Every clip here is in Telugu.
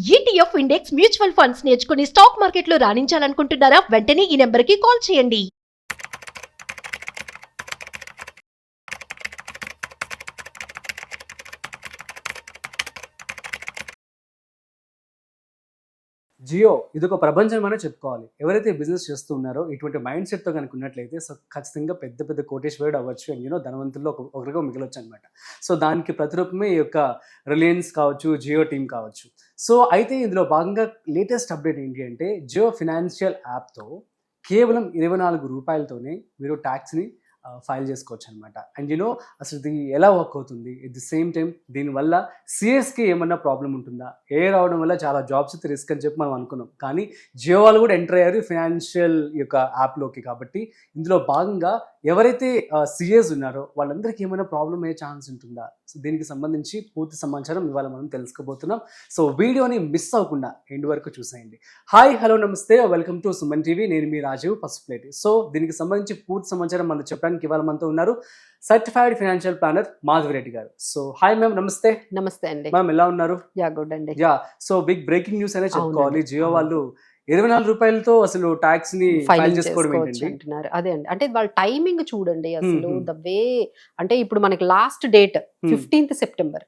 ETF ఇండెక్స్ మ్యూచువల్ ఫండ్స్ నేర్చుకుని స్టాక్ మార్కెట్లో రాణించాలనుకుంటున్నారా? వెంటనే ఈ నెంబర్కి కాల్ చేయండి. జియో ఇదొక ప్రపంచం అనే చెప్పుకోవాలి. ఎవరైతే బిజినెస్ చేస్తూ ఉన్నారో ఇటువంటి మైండ్ సెట్తో కనుక ఉన్నట్లయితే సో ఖచ్చితంగా పెద్ద పెద్ద కోటేశ్వరుడు అవ్వచ్చు అండ్ ధనవంతుల్లో ఒకరిగా మిగలొచ్చు అనమాట. సో దానికి ప్రతిరూపమే ఈ యొక్క రిలయన్స్ కావచ్చు, జియో టీమ్ కావచ్చు. సో అయితే ఇందులో భాగంగా లేటెస్ట్ అప్డేట్ ఏంటి అంటే జియో ఫినాన్షియల్ యాప్తో కేవలం 24 రూపాయలతోనే మీరు ట్యాక్స్ని ఫైల్ చేసుకోవచ్చు అనమాట. అండ్ అసలు ఇది ఎలా వర్క్ అవుతుంది, ఎట్ ది సేమ్ టైం దీనివల్ల సిఎస్కి ఏమన్నా ప్రాబ్లం ఉంటుందా, రావడం వల్ల చాలా జాబ్స్ అయితే రిస్క్ అని చెప్పి మనం అనుకున్నాం. కానీ జియో వాళ్ళు కూడా ఎంటర్ అయ్యారు ఫైనాన్షియల్ యొక్క యాప్లోకి. కాబట్టి ఇందులో భాగంగా ఎవరైతే సిఎస్ ఉన్నారో వాళ్ళందరికీ ఏమైనా ప్రాబ్లం అయ్యే ఛాన్స్ ఉంటుందా, సో దీనికి సంబంధించి పూర్తి సమాచారం ఇవాళ మనం తెలుసుకోబోతున్నాం. సో వీడియోని మిస్ అవ్వకుండా ఎండ్ వరకు చూసేయండి. హాయ్, హలో, నమస్తే, వెల్కమ్ టు సుమన్ టీవీ. నేను మీ రాజీవ్ పసుపులేటి. సో దీనికి సంబంధించి పూర్తి సమాచారం మనం చెప్పడానికి ఇవాళ మనతో ఉన్నారు సర్టిఫైడ్ ఫైనాన్షియల్ ప్లానర్ మాధవిరెడ్డి గారు. సో హాయ్ మ్యామ్, నమస్తే. నమస్తే అండి. మ్యామ్ ఎలా ఉన్నారు? యా గుడ్ అండి. Yeah, so big breaking news అనే చెప్పుకోవాలి. జియో వాళ్ళు 24 రూపాయలతో అసలు ట్యాక్స్ ని ఫైల్ చేసుకోవడం అంటున్నారు. అదే అండి, అంటే వాళ్ళ టైమింగ్ చూడండి అసలు ద వే. అంటే ఇప్పుడు మనకి లాస్ట్ డేట్ 15th సెప్టెంబర్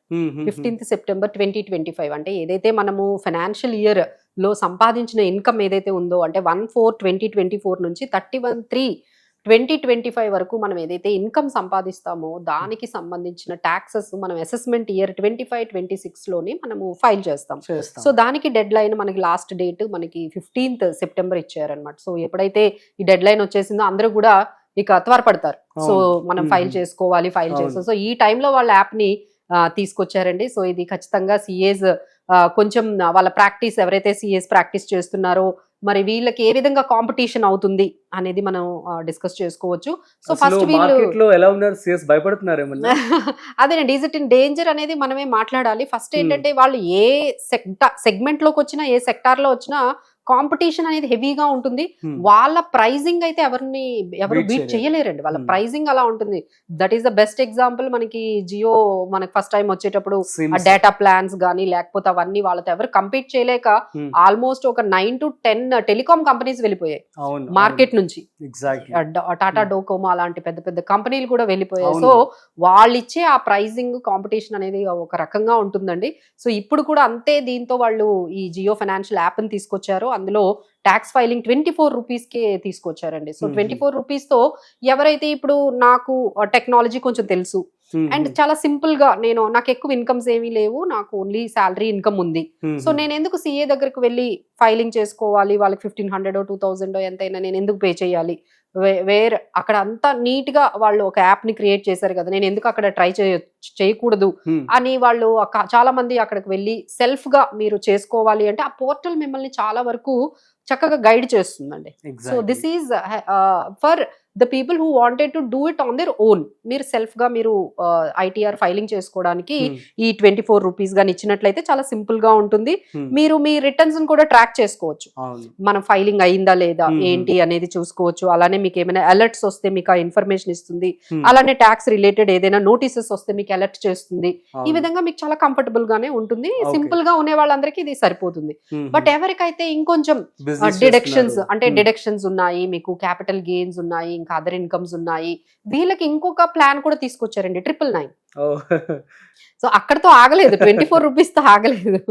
2025. అంటే ఏదైతే మనము ఫైనాన్షియల్ ఇయర్ లో సంపాదించిన ఇన్కమ్ ఏదైతే ఉందో అంటే 1/4/2024 నుంచి 31/3/2025 వరకు మనం ఏదైతే ఇన్కమ్ సంపాదిస్తామో దానికి సంబంధించిన ట్యాక్సెస్ మనం అసెస్మెంట్ ఇయర్ 25-26 లోనే మనము ఫైల్ చేస్తాం. సో దానికి డెడ్ లైన్ మనకి లాస్ట్ డేట్ మనకి 15th సెప్టెంబర్ ఇచ్చారనమాట. సో ఎప్పుడైతే ఈ డెడ్ లైన్ వచ్చేసిందో అందరూ కూడా ఇక త్వరపడతారు. సో మనం ఫైల్ చేసుకోవాలి, ఫైల్ చేస్తాం. సో ఈ టైంలో వాళ్ళ యాప్ ని తీసుకొచ్చారండి. సో ఇది ఖచ్చితంగా సిఏస్ కొంచెం వాళ్ళ ప్రాక్టీస్, ఎవరైతే సిఏస్ ప్రాక్టీస్ చేస్తున్నారో మరి వీళ్ళకి ఏ విధంగా కాంపిటీషన్ అవుతుంది అనేది మనం డిస్కస్ చేసుకోవచ్చు. సో ఫస్ట్ అదేనండి, ఈజ్ ఇట్ ఇన్ డేంజర్ అనేది మనమే మాట్లాడాలి. ఫస్ట్ ఏంటంటే వాళ్ళు ఏ సెగ్మెంట్ లోకి వచ్చినా, ఏ సెక్టార్ లో వచ్చినా కాంపిటీషన్ అనేది హెవీగా ఉంటుంది. వాళ్ళ ప్రైజింగ్ అయితే ఎవరు బీట్ చేయలేరండి. వాళ్ళ ప్రైజింగ్ అలా ఉంటుంది. That is the best example. మనకి జియో మనకి ఫస్ట్ టైం వచ్చేటప్పుడు ఆ డేటా ప్లాన్స్ గానీ లేకపోతే అవన్నీ వాళ్ళతో ఎవరు కంపీట్ చేయలేక ఆల్మోస్ట్ ఒక 9 to 10 టెలికాం కంపెనీస్ వెళ్ళిపోయాయి మార్కెట్ నుంచి. టాటా డోకోమో అలాంటి పెద్ద పెద్ద కంపెనీలు కూడా వెళ్ళిపోయాయి. సో వాళ్ళు ఇచ్చే ఆ ప్రైజింగ్ కాంపిటీషన్ అనేది ఒక రకంగా ఉంటుందండి. సో ఇప్పుడు కూడా అంతే. దీంతో వాళ్ళు ఈ జియో ఫైనాన్షియల్ యాప్ ని తీసుకొచ్చారు. అందులో ట్యాక్స్ ఫైలింగ్ 24 రూపీస్కే తీసుకొచ్చారండి. సో 24 రూపీస్ తో ఎవరైతే ఇప్పుడు నాకు టెక్నాలజీ కొంచెం తెలుసు అండ్ చాలా సింపుల్ గా నాకు ఎక్కువ ఇన్కమ్స్ ఏమీ లేవు, నాకు ఓన్లీ శాలరీ ఇన్కమ్ ఉంది, సో నేను ఎందుకు సిఏ దగ్గరకు వెళ్ళి ఫైలింగ్ చేసుకోవాలి, వాళ్ళకి 1500 2000 ఎంతైనా నేను ఎందుకు పే చేయాలి, అక్కడ అంతా నీట్ గా వాళ్ళు ఒక యాప్ ని క్రియేట్ చేశారు కదా, నేను ఎందుకు అక్కడ ట్రై చేయకూడదు అని వాళ్ళు చాలా మంది అక్కడికి వెళ్ళి సెల్ఫ్ గా మీరు చేసుకోవాలి అంటే ఆ పోర్టల్ మిమ్మల్ని చాలా వరకు చక్కగా గైడ్ చేస్తుందండి. So this is for the people who wanted to do it on their own. మీరు సెల్ఫ్ గా మీరు ఐటీఆర్ ఫైలింగ్ చేసుకోవడానికి ఈ 24 రూపీస్ గాని ఇచ్చినట్లయితే చాలా సింపుల్ గా ఉంటుంది. మీరు మీ రిటర్న్స్ కూడా ట్రాక్ చేసుకోవచ్చు. మనం ఫైలింగ్ అయిందా లేదా ఏంటి అనేది చూసుకోవచ్చు. అలానే మీకు ఏమైనా అలర్ట్స్ వస్తే మీకు ఆ ఇన్ఫర్మేషన్ ఇస్తుంది. అలానే ట్యాక్స్ రిలేటెడ్ ఏదైనా నోటీసెస్ వస్తే మీకు అలర్ట్ చేస్తుంది. ఈ విధంగా మీకు చాలా కంఫర్టబుల్ గానే ఉంటుంది. సింపుల్ గా ఉండే వాళ్ళందరికీ ఇది సరిపోతుంది. బట్ ఎవరికైతే ఇంకొంచెం డిడక్షన్స్ ఉన్నాయి, మీకు క్యాపిటల్ గెయిన్స్ ఉన్నాయి, ఇంకా అదర్ ఇన్కమ్స్ ఉన్నాయి, వీళ్ళకి ఇంకొక ప్లాన్ కూడా తీసుకొచ్చారండి, 999. సో అక్కడతో ఆగలేదు, 24 రూపీస్ తో ఆగలేదు.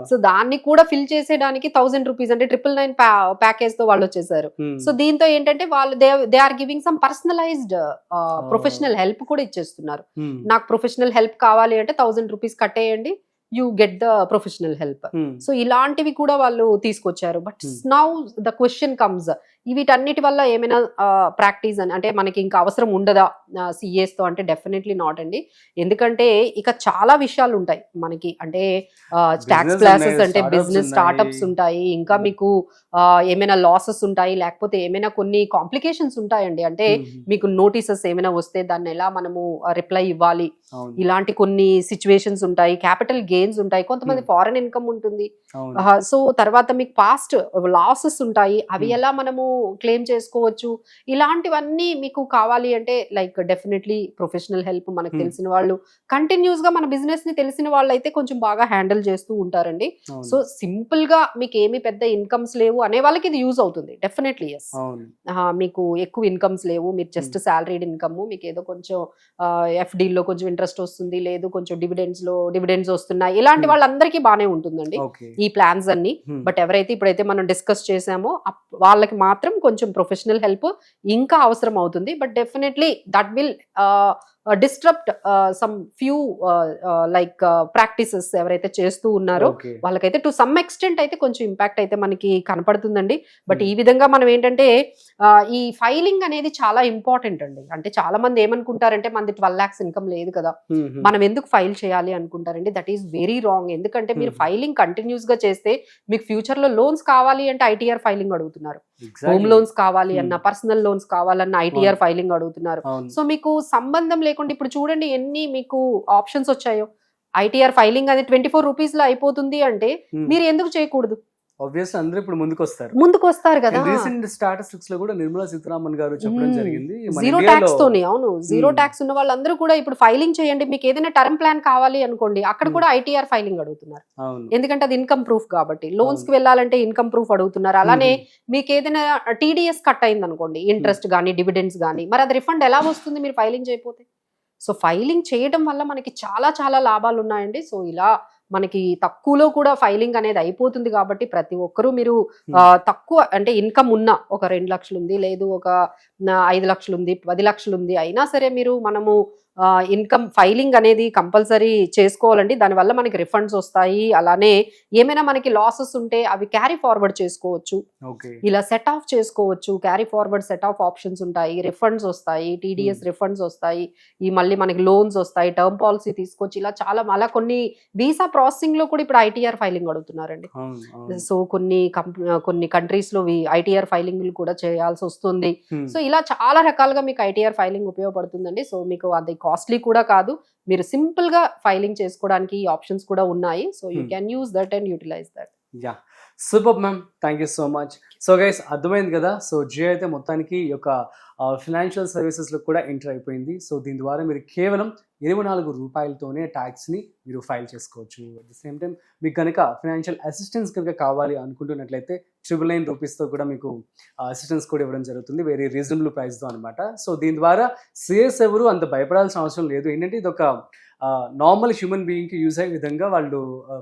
సో దాన్ని కూడా ఫిల్ చేసేయడానికి 1000 రూపీస్ అంటే 999 ప్యాకేజ్ తో వాళ్ళు వచ్చేసారు. సో దీంతో ఏంటంటే వాళ్ళు they are giving some personalized professional help కూడా ఇచ్చేస్తున్నారు. నాకు ప్రొఫెషనల్ హెల్ప్ కావాలి అంటే 1000 రూపీస్ కట్టేయండి, you get the professional help. So ఇలాంటివి కూడా వాళ్ళు తీసుకొచ్చారు. But now the question comes, వీటన్నిటి వల్ల ఏమైనా ప్రాక్టీస్ అంటే మనకి ఇంకా అవసరం ఉండదా సిఏస్ తో అంటే డెఫినెట్లీ నాట్ అండి. ఎందుకంటే ఇక చాలా విషయాలు ఉంటాయి మనకి, అంటే ట్యాక్స్ క్లాసెస్ అంటే బిజినెస్ స్టార్ట్అప్స్ ఉంటాయి, ఇంకా మీకు ఏమైనా లాసెస్ ఉంటాయి, లేకపోతే ఏమైనా కొన్ని కాంప్లికేషన్స్ ఉంటాయండి. అంటే మీకు నోటీసెస్ ఏమైనా వస్తే దాన్ని ఎలా మనము రిప్లై ఇవ్వాలి, ఇలాంటి కొన్ని సిచ్యువేషన్స్ ఉంటాయి. క్యాపిటల్ గెయిన్స్ ఉంటాయి, కొంతమంది ఫారెన్ ఇన్కమ్ ఉంటుంది. సో తర్వాత మీకు పాస్ట్ లాసెస్ ఉంటాయి, అవి ఎలా మనము క్లెయిమ్ చేసుకోవచ్చు. ఇలాంటివన్నీ మీకు కావాలి అంటే లైక్ డెఫినెట్లీ ప్రొఫెషనల్ హెల్ప్, మనకు తెలిసిన వాళ్ళు కంటిన్యూస్ గా మన బిజినెస్ ని తెలిసిన వాళ్ళు అయితే కొంచెం బాగా హ్యాండిల్ చేస్తూ ఉంటారండి. సో సింపుల్ గా మీకు ఏమి పెద్ద ఇన్కమ్స్ లేవు అనే వాళ్ళకి ఇది యూజ్ అవుతుంది డెఫినెట్లీ. ఎస్, మీకు ఎక్కువ ఇన్కమ్స్ లేవు, మీరు జస్ట్ సాలరీడ్ ఇన్కమ్, మీకు ఏదో కొంచెం FD లో కొంచెం ఇంట్రెస్ట్ వస్తుంది, లేదు కొంచెం డివిడెండ్స్ వస్తున్నాయి, ఇలాంటి వాళ్ళందరికీ బాగానే ఉంటుందండి ఈ ప్లాన్స్ అన్ని. బట్ ఎవరైతే ఇప్పుడైతే మనం డిస్కస్ చేసామో వాళ్ళకి మాత్రం కొంచెం ప్రొఫెషనల్ హెల్ప్ ఇంకా అవసరం అవుతుంది. But definitely that will disturb some few like practices ఎవరైతే చేస్తూ ఉన్నారో వాళ్ళకైతే టు సమ్ ఎక్స్టెంట్ అయితే కొంచెం ఇంపాక్ట్ అయితే మనకి కనపడుతుందండి. బట్ ఈ విధంగా మనం ఏంటంటే ఈ ఫైలింగ్ అనేది చాలా ఇంపార్టెంట్ అండి. అంటే చాలా మంది ఏమనుకుంటారంటే మనది 12 lakhs ఇన్కమ్ లేదు కదా, మనం ఎందుకు ఫైల్ చేయాలి అనుకుంటారండి. That is very wrong. ఎందుకంటే మీరు ఫైలింగ్ కంటిన్యూస్ గా చేస్తే మీకు ఫ్యూచర్ లో లోన్స్ కావాలి అంటే ITR ఫైలింగ్ అడుగుతున్నారు, హోమ్ లోన్స్ కావాలి అన్న, పర్సనల్ లోన్స్ కావాలన్న ITR ఫైలింగ్ అడుగుతున్నారు. సో మీకు సంబంధం లేకుండా ఇప్పుడు చూడండి ఎన్ని మీకు ఆప్షన్స్ వచ్చాయో. ITR ఫైలింగ్ అది 24 rupees లో అయిపోతుంది అంటే మీరు ఎందుకు చేయకూడదు? ఆబ్వియస్లీ అందరూ ఇప్పుడు ముందుకు వస్తారు కదా. రీసెంట్ స్టాటిస్టిక్స్ లో కూడా నిర్మలా సీతారామన్ గారు చెప్పడం జరిగింది, జీరో ట్యాక్స్ తోని. అవును, జీరో ట్యాక్స్ ఉన్న వాళ్ళందరూ కూడా ఇప్పుడు ఫైలింగ్ చేయండి, మీకు ఏదైనా టర్మ్ ప్లాన్ కావాలి అనుకోండి, అక్కడ కూడా ITR ఫైలింగ్ అడుగుతున్నారు. ఎందుకంటే అది ఇన్కమ్ ప్రూఫ్ కాబట్టి. లోన్స్ కి వెళ్ళాలంటే ఇన్కమ్ ప్రూఫ్ అడుగుతున్నారు. అలానే మీకు ఏదైనా TDS కట్ అయింది అనుకోండి, ఇంట్రెస్ట్ గానీ డివిడెండ్స్ గానీ, మరి అది రిఫండ్ ఎలా వస్తుంది మీరు ఫైలింగ్ చేయకపోతే? సో ఫైలింగ్ చేయడం వల్ల మనకి చాలా చాలా లాభాలు ఉన్నాయండి. సో ఇలా మనకి తక్కువలో కూడా ఫైలింగ్ అనేది అయిపోతుంది కాబట్టి ప్రతి ఒక్కరూ మీరు తక్కువ అంటే ఇన్కమ్ ఉన్న ఒక 2 లక్షలు ఉంది, లేదు ఒక 5 లక్షలు ఉంది, 10 లక్షలు ఉంది, అయినా సరే మనము ఇన్కమ్ ఫైలింగ్ అనేది కంపల్సరీ చేసుకోవాలండి. దానివల్ల మనకి రిఫండ్స్ వస్తాయి. అలానే ఏమైనా మనకి లాసెస్ ఉంటే అవి క్యారీ ఫార్వర్డ్ చేసుకోవచ్చు, ఇలా సెట్ ఆఫ్ చేసుకోవచ్చు. Carry forward set of options ఉంటాయి, రిఫండ్స్ వస్తాయి, TDS రిఫండ్స్ వస్తాయి, ఈ మళ్ళీ మనకి లోన్స్ వస్తాయి, టర్మ్ పాలసీ తీసుకొచ్చి ఇలా చాలా అలా కొన్ని వీసా ప్రాసెసింగ్ లో కూడా ఇప్పుడు ITR ఫైలింగ్ అడుగుతున్నారండి. సో కొన్ని కంట్రీస్ లో ITR ఫైలింగ్ కూడా చేయాల్సి వస్తుంది. సో ఇలా చాలా రకాలుగా మీకు ITR ఫైలింగ్ ఉపయోగపడుతుందండి. సో మీకు అది కాస్ట్లీ కూడా కాదు, మీరు సింపుల్ గా ఫైలింగ్ చేసుకోవడానికి ఈ ఆప్షన్స్ కూడా ఉన్నాయి. So you can use that and utilize that. Yeah, super ma'am, thank you so much. So guys, అర్థమైంది కదా. సో జియో అయితే మొత్తానికి ఈ యొక్క ఫినాన్షియల్ సర్వీసెస్లో కూడా ఎంటర్ అయిపోయింది. సో దీని ద్వారా మీరు కేవలం 24 రూపాయలతోనే ట్యాక్స్ని మీరు ఫైల్ చేసుకోవచ్చు. అట్ ద సేమ్ టైం మీకు కనుక ఫినాన్షియల్ అసిస్టెన్స్ కనుక కావాలి అనుకుంటున్నట్లయితే 999 రూపీస్తో కూడా మీకు అసిస్టెన్స్ కూడా ఇవ్వడం జరుగుతుంది, వెరీ రీజనబుల్ ప్రైస్తో అనమాట. సో దీని ద్వారా CS ఎవరు అంత భయపడాల్సిన అవసరం లేదు. ఏంటంటే ఇది ఒక నార్మల్ హ్యూమన్ బీయింగ్కి యూజ్ అయ్యే విధంగా వాళ్ళు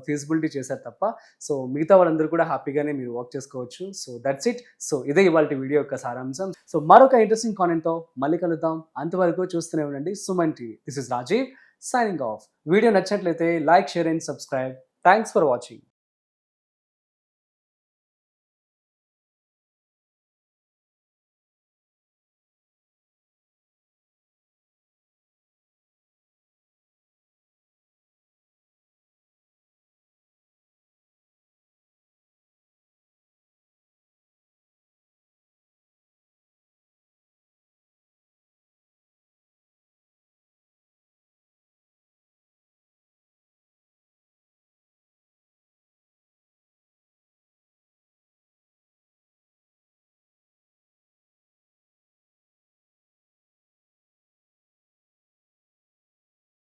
ఫీజిబిలిటీ చేశారు తప్ప. సో మిగతా వాళ్ళందరూ కూడా హ్యాపీగానే మీరు వర్క్ చేసుకోవచ్చు. So that's it. సో ఇదే ఇవాళ వీడియో యొక్క సారాంశం. సో మరొక ఇంట్రెస్టింగ్ కాంటెంట్తో మళ్ళీ కలుద్దాం. అంతవరకు చూస్తూనే ఉండండి Suman TV. This is Rajiv signing off. Video నచ్చినట్లయితే like, share and subscribe. Thanks for watching.